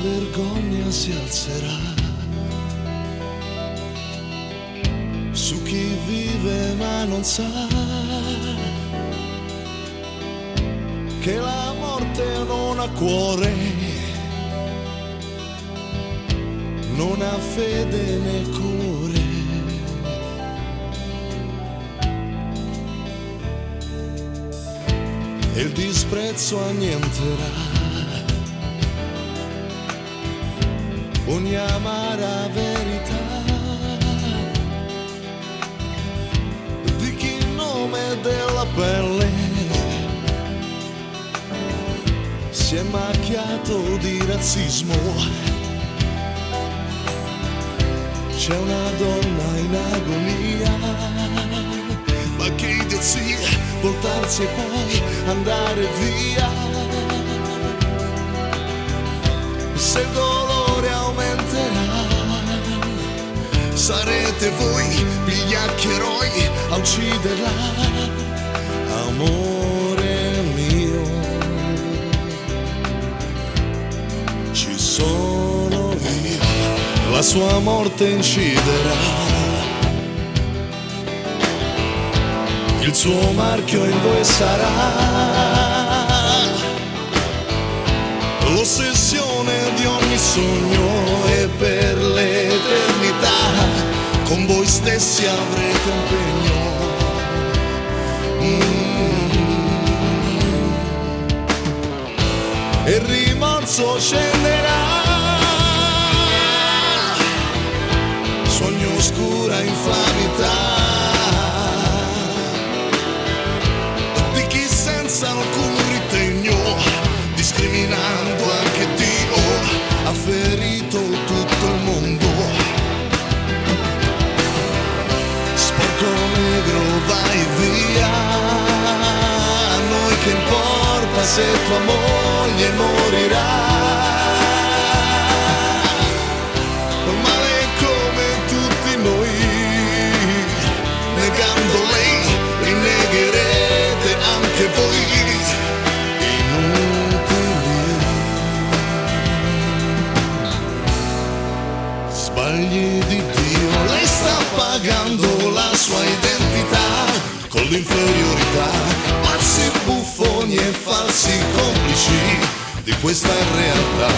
vergogna si alzerà su chi vive ma non sa che la morte non ha cuore, non ha fede né colore. E il disprezzo annienterà ogni amara verità di chi in nome della pelle si è macchiato di razzismo. C'è una donna in agonia, ma che idiozia voltarsi e poi andare via. Se il dolore aumenterà, sarete voi gli chiacchieroi a ucciderla. Amore mio, ci sono io, la sua morte inciderà il suo marchio in voi sarà l'ossessione di ogni sogno e per l'eternità con voi stessi avrete un pegno. E il rimorso scenderà su ogni oscura infamità senza alcun ritegno, discriminando anche Dio, ha ferito tutto il mondo. Sporco negro vai via, a noi che importa se tua moglie morirà. Male come tutti noi, negando lei, rinnegherete anche voi inutili. Sbagli di Dio, lei sta pagando la sua identità con l'inferiorità, pazzi, buffoni e falsi complici di questa realtà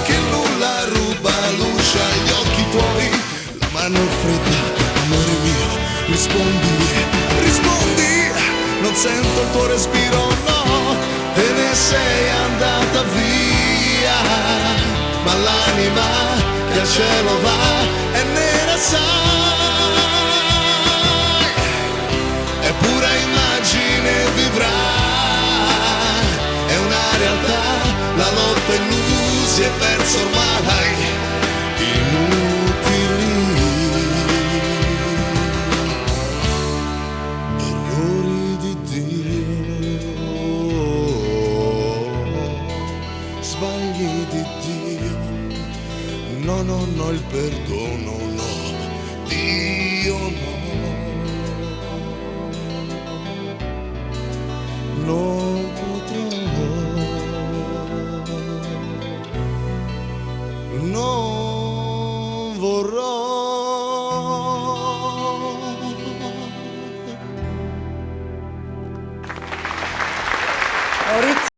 che nulla ruba luce agli occhi tuoi. La mano è fredda, amore mio, rispondi, rispondi. Non sento il tuo respiro, no, te ne sei andata via, ma l'anima che al cielo va è nera, sai, è pura immagine vivrà, è una realtà, la lotta illusi e perso ormai, inutili. Sbagli di Dio, no, no, no, il perdono, no, Dio no, non potrò, non vorrò.